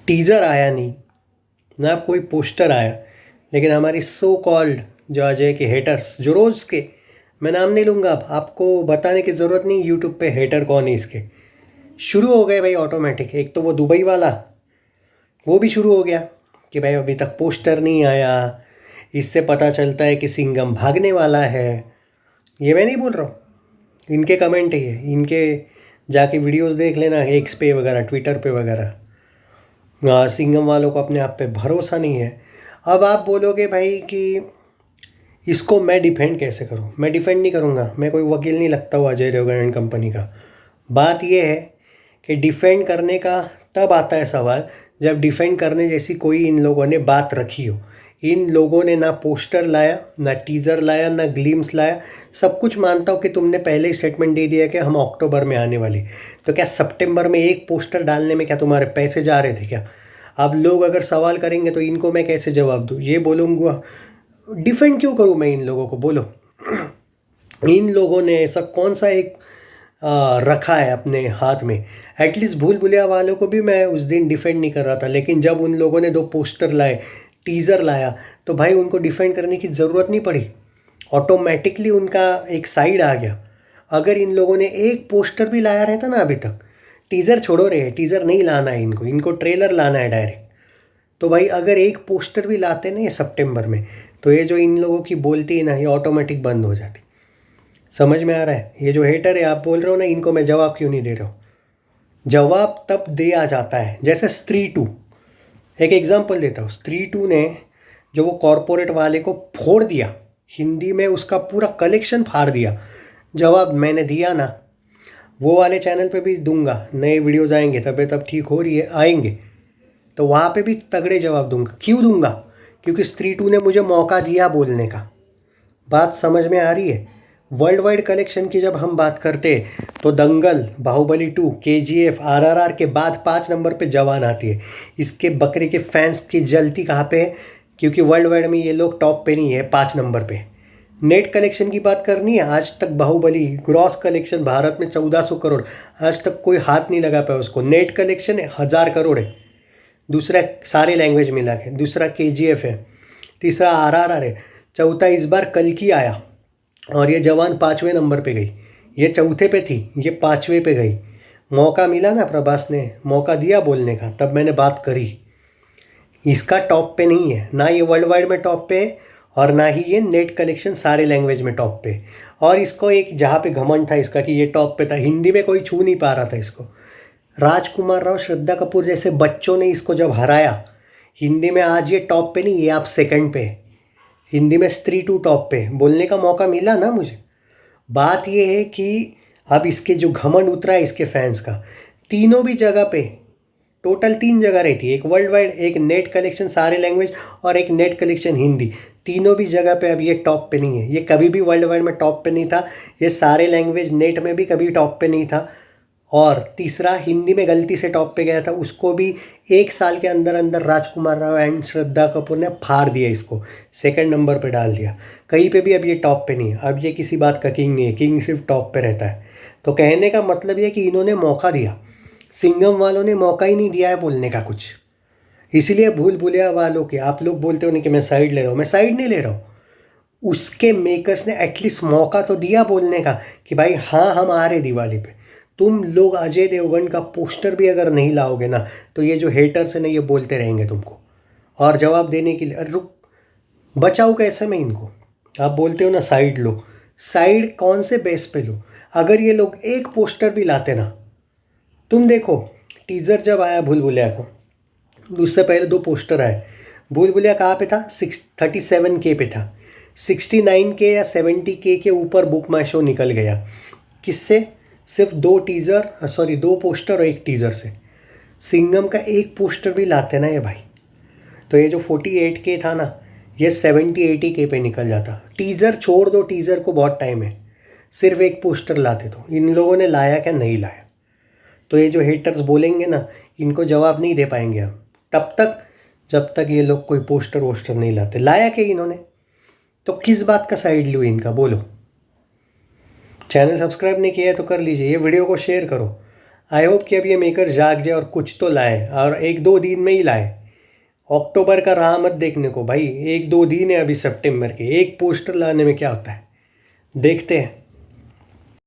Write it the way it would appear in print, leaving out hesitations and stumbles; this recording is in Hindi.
टीज़र आया नहीं, ना कोई पोस्टर आया, लेकिन हमारी सो कॉल्ड जो अजय के हेटर्स, जो रोज़ के, मैं नाम नहीं लूँगा, अब आपको बताने की ज़रूरत नहीं यूट्यूब पे हेटर कौन है इसके, शुरू हो गए भाई ऑटोमेटिक। एक तो वो दुबई वाला, वो भी शुरू हो गया कि भाई अभी तक पोस्टर नहीं आया, इससे पता चलता है कि सिंघम भागने वाला है। ये मैं नहीं बोल रहा हूँ, इनके कमेंट ही है, इनके जाके वीडियोस देख लेना एक्स पे वगैरह, ट्विटर पे वगैरह। सिंघम वालों को अपने आप पे भरोसा नहीं है। अब आप बोलोगे भाई कि इसको मैं डिफेंड कैसे करूं? मैं डिफेंड नहीं करूंगा, मैं कोई वकील नहीं लगता हूँ अजय देवगन एंड कंपनी का। बात यह है कि डिफेंड करने का तब आता है सवाल जब डिफेंड करने जैसी कोई इन लोगों ने बात रखी हो। इन लोगों ने ना पोस्टर लाया, ना टीज़र लाया, ना ग्लिम्स लाया। सब कुछ मानता हूँ कि तुमने पहले ही स्टेटमेंट दे दिया कि हम अक्टूबर में आने वाले, तो क्या सितंबर में एक पोस्टर डालने में क्या तुम्हारे पैसे जा रहे थे क्या? अब लोग अगर सवाल करेंगे तो इनको मैं कैसे जवाब दूँ? ये बोलूँगा, डिफेंड क्यों करूँ मैं इन लोगों को? बोलो। इन लोगों ने ऐसा कौन सा एक रखा है अपने हाथ में? एटलीस्ट भूल भुलैया वालों को भी मैं उस दिन डिफेंड नहीं कर रहा था, लेकिन जब उन लोगों ने 2 पोस्टर लाए, टीज़र लाया, तो भाई उनको डिफेंड करने की ज़रूरत नहीं पड़ी, ऑटोमेटिकली उनका एक साइड आ गया। अगर इन लोगों ने एक पोस्टर भी लाया रहता ना अभी तक, टीज़र छोड़ो रहे, टीज़र नहीं लाना है इनको, इनको ट्रेलर लाना है डायरेक्ट, तो भाई अगर एक पोस्टर भी लाते ना ये सितंबर में, तो ये जो इन लोगों की बोलती है ना, ये ऑटोमेटिक बंद हो जाती। समझ में आ रहा है? ये जो हेटर है आप बोल रहे हो ना, इनको मैं जवाब क्यों नहीं दे रहा हूँ? जवाब तब दिया जाता है जैसे स्त्री 2। एक एग्जांपल देता हूँ, स्त्री 2 ने जो वो कॉरपोरेट वाले को फोड़ दिया, हिंदी में उसका पूरा कलेक्शन फाड़ दिया, जवाब मैंने दिया ना। वो वाले चैनल पे भी दूंगा, नए वीडियोज़ आएंगे, तबीयत अब ठीक हो रही है, आएंगे, तो वहाँ पे भी तगड़े जवाब दूंगा। क्यों दूंगा? क्योंकि स्त्री 2 ने मुझे मौका दिया बोलने का। बात समझ में आ रही है? वर्ल्ड वाइड कलेक्शन की जब हम बात करते हैं तो दंगल, बाहुबली 2, KGF, RRR के बाद 5 नंबर पे जवान आती है। इसके बकरे के फैंस की जलती कहाँ पे है? क्योंकि वर्ल्ड वाइड में ये लोग टॉप पे नहीं है, 5 नंबर पे। नेट कलेक्शन की बात करनी है, आज तक बाहुबली ग्रॉस कलेक्शन भारत में 1400 करोड़, आज तक कोई हाथ नहीं लगा पाया उसको। नेट कलेक्शन 1000 करोड़ है, दूसरा सारे लैंग्वेज मिला के, दूसरा KGF है, तीसरा RRR है, चौथा इस बार कल की आया, और ये जवान 5वें नंबर पे गई। ये चौथे पे थी, ये 5वें पे गई। मौका मिला ना, प्रभास ने मौका दिया बोलने का, तब मैंने बात करी। इसका टॉप पे नहीं है, ना ये वर्ल्ड वाइड में टॉप पे है, और ना ही ये नेट कलेक्शन सारे लैंग्वेज में टॉप पे। और इसको एक जहाँ पे घमंड था इसका कि ये टॉप पे था, हिंदी में कोई छू नहीं पा रहा था इसको। राजकुमार राव, श्रद्धा कपूर जैसे बच्चों ने इसको जब हराया हिंदी में, आज ये टॉप पे नहीं, ये आप सेकंड पे। हिंदी में स्त्री 2 टॉप पे, बोलने का मौका मिला ना मुझे। बात ये है कि अब इसके जो घमंड उतरा है इसके फैंस का, तीनों भी जगह पे, टोटल 3 जगह रहती है, एक वर्ल्ड वाइड, एक नेट कलेक्शन सारे लैंग्वेज, और एक नेट कलेक्शन हिंदी। तीनों भी जगह पे अब ये टॉप पे नहीं है। ये कभी भी वर्ल्ड वाइड में टॉप पे नहीं था, ये सारे लैंग्वेज नेट में भी कभी टॉप पे नहीं था। और तीसरा, हिंदी में गलती से टॉप पे गया था, उसको भी 1 साल के अंदर अंदर राजकुमार राव एंड श्रद्धा कपूर ने फाड़ दिया, इसको सेकंड नंबर पे डाल दिया। कहीं पे भी अब ये टॉप पे नहीं है। अब ये किसी बात का किंग नहीं है, किंग सिर्फ टॉप पे रहता है। तो कहने का मतलब ये कि इन्होंने मौका दिया, सिंघम वालों ने मौका ही नहीं दिया है बोलने का कुछ। इसलिए भूल भुलैया वालों के, आप लोग बोलते हो नहीं कि मैं साइड ले रहा हूँ, मैं साइड नहीं ले रहा हूँ। उसके मेकर्स ने एटलीस्ट मौका तो दिया बोलने का कि भाई हाँ हम आ रहे दिवाली पे। तुम लोग अजय देवगन का पोस्टर भी अगर नहीं लाओगे ना, तो ये जो हेटर्स है ना, ये बोलते रहेंगे तुमको। और जवाब देने के लिए, अरे रुक, बचाओ कैसे मैं इनको? आप बोलते हो ना साइड लो, साइड कौन से बेस पे लो? अगर ये लोग एक पोस्टर भी लाते ना, तुम देखो टीज़र जब आया भूल भुलैया को, उससे पहले 2 पोस्टर आए। भूल भुलैया कहाँ पे था? 37K पे था। 69K या 70K के ऊपर बुक माई शो निकल गया। किससे? सिर्फ 2 टीज़र, सॉरी 2 पोस्टर और 1 टीज़र से। सिंघम का एक पोस्टर भी लाते ना ये भाई, तो ये जो 48K था ना, ये 70-80K पे निकल जाता। टीज़र छोड़ दो, टीज़र को बहुत टाइम है, सिर्फ एक पोस्टर लाते। तो इन लोगों ने लाया क्या? नहीं लाया। तो ये जो हेटर्स बोलेंगे ना, इनको जवाब नहीं दे पाएंगे हम तब तक, जब तक ये लोग कोई पोस्टर वोस्टर नहीं लाते। लाया क्या इन्होंने? तो किस बात का साइड लूँ इनका, बोलो? चैनल सब्सक्राइब नहीं किया है तो कर लीजिए, ये वीडियो को शेयर करो। आई होप कि अब ये मेकर जाग जाए और कुछ तो लाए, और 1-2 दिन में ही लाए। अक्टूबर का रहा मत देखने को भाई, 1-2 दिन है अभी सितंबर के, एक पोस्टर लाने में क्या होता है, देखते हैं।